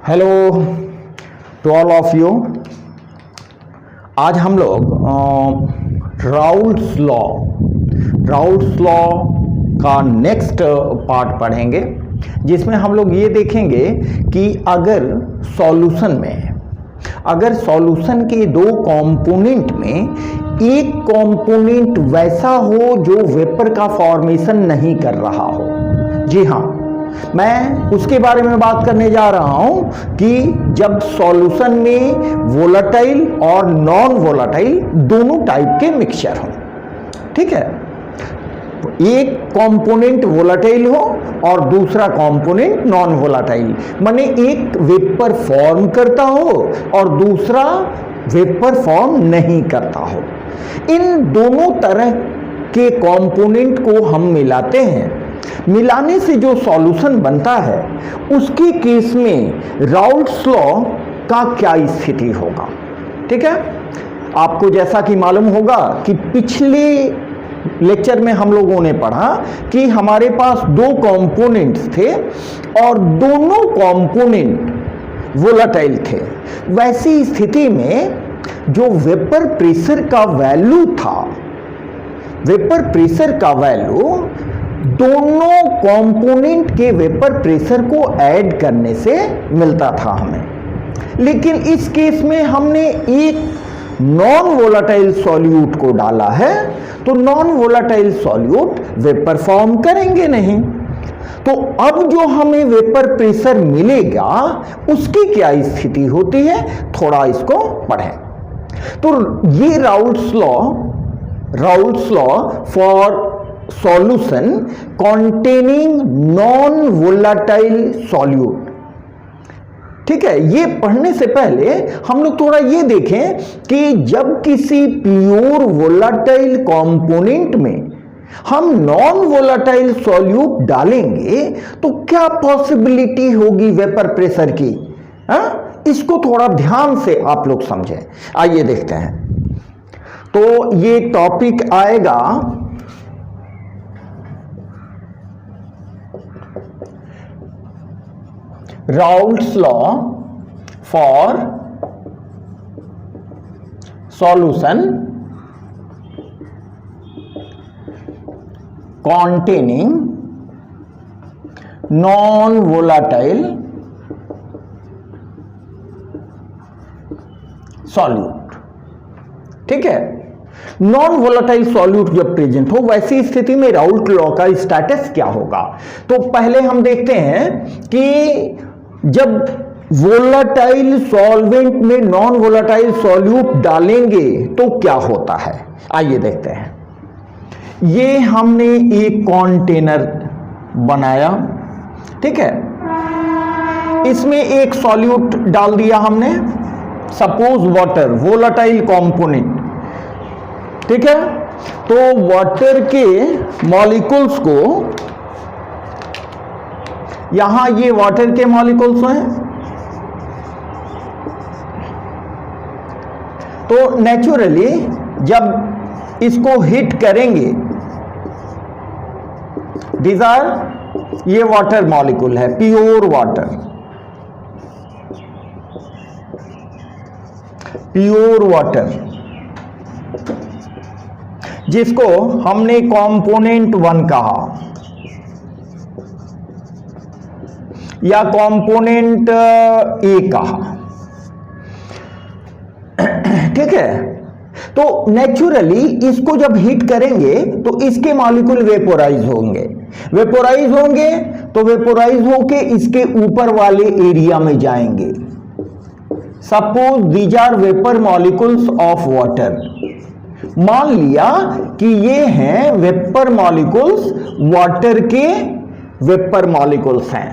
Hello to all of you. आज हम लोग राउल्ट्स लॉ का नेक्स्ट पार्ट पढ़ेंगे, जिसमें हम लोग ये देखेंगे कि अगर सॉल्यूशन के दो कंपोनेंट में एक कंपोनेंट वैसा हो जो वेपर का फॉर्मेशन नहीं कर रहा हो। जी हाँ, मैं उसके बारे में बात करने जा रहा हूं कि जब सॉल्यूशन में वोलेटाइल और नॉन वोलेटाइल दोनों टाइप के मिक्सचर हो। ठीक है, एक कंपोनेंट वोलेटाइल हो और दूसरा कंपोनेंट नॉन वोलेटाइल, माने एक वेपर फॉर्म करता हो और दूसरा वेपर फॉर्म नहीं करता हो। इन दोनों तरह के कंपोनेंट को हम मिलाते हैं। मिलाने से जो सॉल्यूशन बनता है उसके केस में राउल्ट्स लॉ का क्या स्थिति होगा। ठीक है, आपको जैसा कि मालूम होगा कि पिछले लेक्चर में हम लोगों ने पढ़ा कि हमारे पास दो कंपोनेंट्स थे और दोनों कंपोनेंट वोलेटाइल थे। वैसी स्थिति में जो वेपर प्रेशर का वैल्यू था, वेपर प्रेशर का वैल्यू दोनों कंपोनेंट के वेपर प्रेशर को ऐड करने से मिलता था हमें। लेकिन इस केस में हमने एक नॉन वोलेटाइल सॉल्यूट को डाला है, तो non volatile solute vapour form करेंगे नहीं। तो अब जो हमें वेपर प्रेशर मिलेगा उसकी क्या स्थिति होती है, थोड़ा इसको पढ़ें। तो ये Raoult's law for solution containing non volatile solute. ठीक है, ये पढ़ने से पहले हम लोग थोड़ा ये देखें कि जब किसी प्योर वोलेटाइल कंपोनेंट में हम नॉन वोलेटाइल सॉल्यूट डालेंगे तो क्या पॉसिबिलिटी होगी वेपर प्रेशर की। इसको थोड़ा ध्यान से आप लोग समझें। आइए देखते हैं। तो ये टॉपिक आएगा Raoult's law for solution containing non-volatile solute। ठीक है, नॉन वोलेटाइल सॉल्यूट जब प्रेजेंट हो वैसी स्थिति में राउल्ट लॉ का स्टेटस क्या होगा। तो पहले हम देखते हैं कि जब वोलेटाइल सॉल्वेंट में नॉन वोलेटाइल सॉल्यूट डालेंगे तो क्या होता है। आइए देखते हैं। ये हमने एक कंटेनर बनाया, ठीक है, इसमें एक सॉल्यूट डाल दिया हमने, सपोज वाटर, वोलेटाइल कंपोनेंट। ठीक है, तो वाटर के मॉलिक्यूल्स को, यहां ये वाटर के मॉलिक्यूल्स हैं, तो नेचुरली जब इसको हिट करेंगे, दीज आर, ये वाटर मॉलिक्यूल है, प्योर वाटर जिसको हमने कंपोनेंट 1 कहा या कंपोनेंट ए कहा। ठीक है, तो नेचुरली इसको जब हिट करेंगे तो इसके मॉलिक्यूल वेपोराइज होंगे तो वेपोराइज होके इसके ऊपर वाले एरिया में जाएंगे। Suppose these are vapour molecules of water. मान लिया कि ये हैं वेपर मॉलिक्यूल्स, वाटर के वेपर मॉलिक्यूल्स हैं।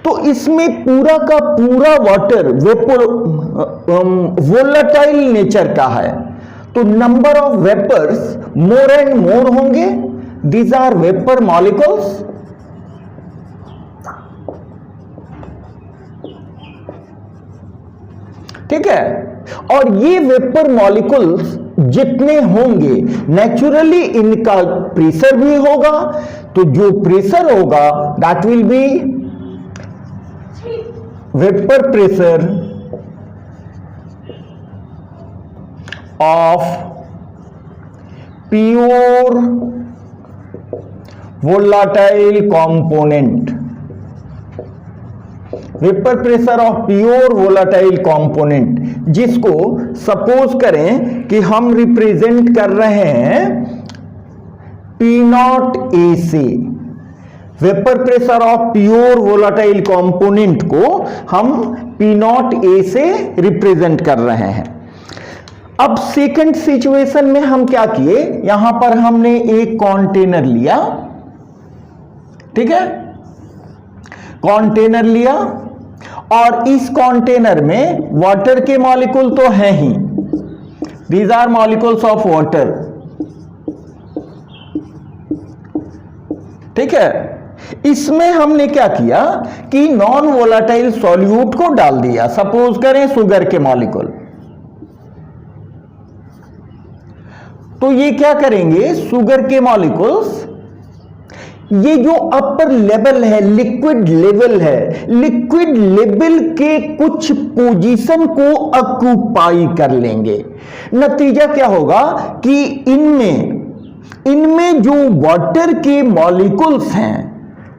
तो इसमें पूरा का पूरा वाटर वेपर वोलेटाइल नेचर का है, तो number of vapours more and more होंगे। These are vapour molecules. ठीक है, और ये वेपर मॉलिक्यूल्स जितने होंगे नेचुरली इनका प्रेशर भी होगा, तो जो प्रेशर होगा that will be vapour pressure of pure volatile component, vapour pressure of pure volatile component, जिसको सपोज करें कि हम रिप्रेजेंट कर रहे हैं पी नॉट ए से, vapour pressure of pure volatile component को हम पी नॉट ए से रिप्रेजेंट कर रहे हैं। अब सेकंड सिचुएशन में हम क्या किए, यहां पर हमने एक कंटेनर लिया, ठीक है, कंटेनर लिया और इस कंटेनर में वाटर के मॉलिक्यूल तो हैं ही, these are molecules of water, ठीक है। इसमें हमने क्या किया कि नॉन वोलाटाइल सॉल्यूट को डाल दिया, सपोज करें शुगर के मॉलिक्यूल। तो ये क्या करेंगे, शुगर के मॉलिक्यूल्स, ये जो अपर लेवल है, लिक्विड लेवल है, लिक्विड लेवल के कुछ पोजीशन को ऑक्यूपाई कर लेंगे। नतीजा क्या होगा कि इनमें जो वाटर के मॉलिक्यूल्स हैं,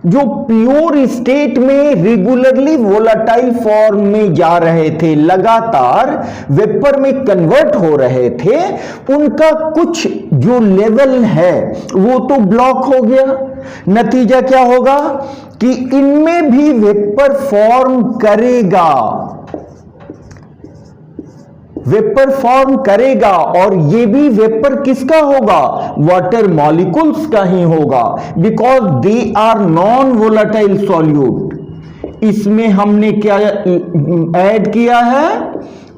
जो प्योर स्टेट में रेगुलरली वोलाटाइल फॉर्म में जा रहे थे, लगातार वेपर में कन्वर्ट हो रहे थे, उनका कुछ जो लेवल है वो तो ब्लॉक हो गया। नतीजा क्या होगा कि इनमें भी वेपर फॉर्म करेगा, वेपर फॉर्म करेगा, और ये भी वेपर किसका होगा, वाटर मॉलिक्यूल्स का ही होगा, because they are non volatile solute. इसमें हमने क्या ऐड किया है,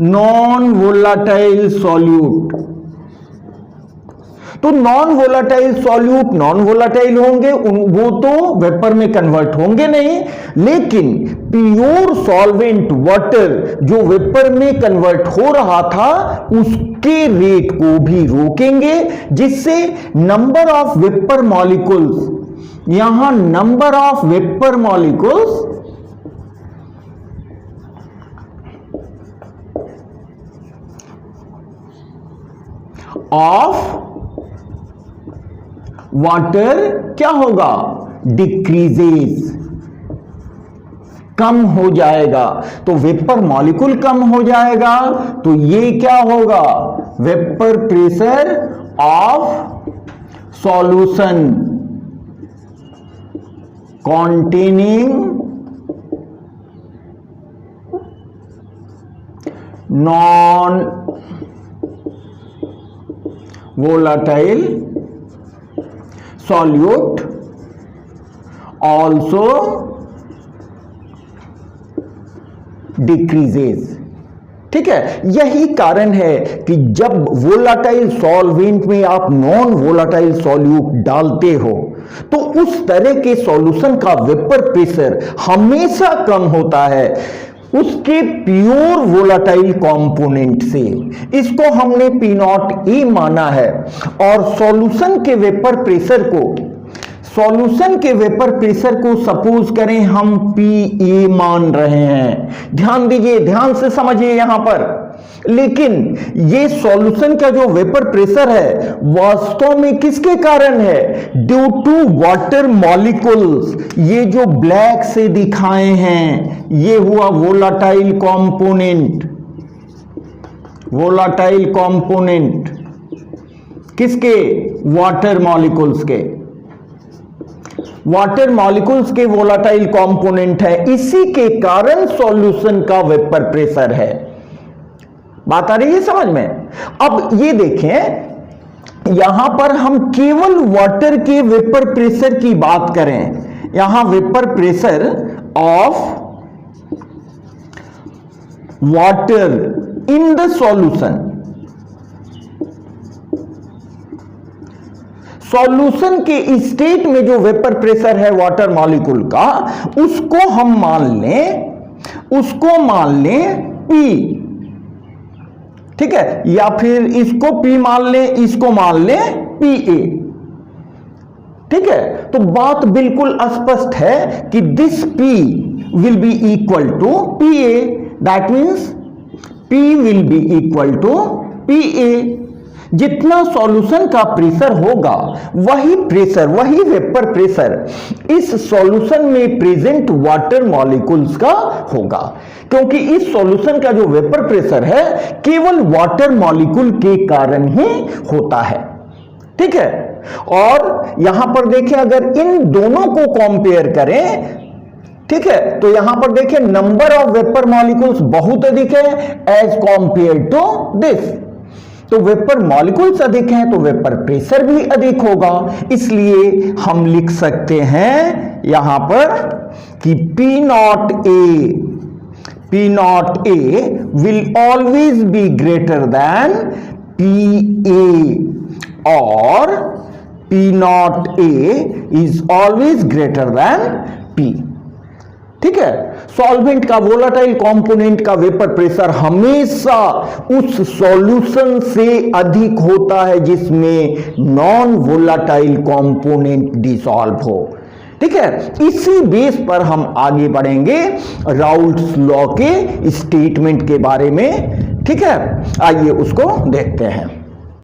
नॉन वोलाटाइल सॉल्यूट। तो non volatile solute non volatile होंगे, वो तो वेपर में कन्वर्ट होंगे नहीं, लेकिन प्योर सॉल्वेंट वाटर जो वेपर में कन्वर्ट हो रहा था उसके रेट को भी रोकेंगे, जिससे नंबर ऑफ वेपर मॉलिक्यूल्स, यहां number of vapour molecules of water क्या होगा, डिक्रीजेस, कम हो जाएगा। तो वेपर मॉलिक्यूल कम हो जाएगा, तो ये क्या होगा, vapour pressure of solution containing non volatile solute also decreases, ठीक है। यही कारण है कि जब वोलाटाइल सॉल्वेंट में आप नॉन वोलाटाइल सॉल्यूट डालते हो तो उस तरह के सॉल्यूशन का वेपर प्रेशर हमेशा कम होता है उसके प्योर वोलाटाइल कंपोनेंट से। इसको हमने पी नॉट ए माना है, और सॉल्यूशन के वेपर प्रेशर को सपोज करें हम पी ए मान रहे हैं। ध्यान दीजिए, ध्यान से समझिए यहां पर। लेकिन ये सॉल्यूशन का जो वेपर प्रेशर है वास्तव में किसके कारण है, ड्यू टू वाटर मॉलिक्यूल्स। ये जो ब्लैक से दिखाए हैं ये हुआ वोलाटाइल कंपोनेंट किसके, वाटर मॉलिक्यूल्स के, वाटर मॉलिक्यूल्स के वोलाटाइल कंपोनेंट है। इसी के कारण सॉल्यूशन का वेपर प्रेशर है। बात आ रही है समझ में। अब ये देखें, यहां पर हम केवल वाटर के वेपर प्रेशर की बात करें, यहां vapour pressure of water in the solution, solution के स्टेट में जो वेपर प्रेशर है वाटर मॉलिक्यूल का, उसको हम मान लें P, ठीक है, या फिर इसको P मान लें, इसको मान लें PA, ठीक है। तो बात बिल्कुल स्पष्ट है कि this P will be equal to PA. That means P will be equal to PA. जितना सॉल्यूशन का प्रेशर होगा वही प्रेशर, वही वेपर प्रेशर इस सॉल्यूशन में प्रेजेंट वाटर मॉलिक्यूल्स का होगा, क्योंकि इस सॉल्यूशन का जो वेपर प्रेशर है केवल वाटर मॉलिक्यूल के कारण ही होता है। ठीक है, और यहां पर देखें अगर इन दोनों को कंपेयर करें, ठीक है, तो यहां पर देखें नंबर ऑफ वेपर मॉलिक्यूल्स बहुत अधिक है एज कंपेयर टू दिस। तो वेपर मॉलिक्यूल्स अधिक हैं तो वेपर प्रेशर भी अधिक होगा, इसलिए हम लिख सकते हैं यहां पर कि P not a will always be greater than PA और P not a is always greater than P। ठीक है, सॉल्वेंट का वोलेटाइल कंपोनेंट का वेपर प्रेशर हमेशा उस सॉल्यूशन से अधिक होता है जिसमें नॉन वोलेटाइल कंपोनेंट डिसॉल्व हो। ठीक है, इसी बेस पर हम आगे बढ़ेंगे राउल्ट्स लॉ के स्टेटमेंट के बारे में। ठीक है, आइए उसको देखते हैं।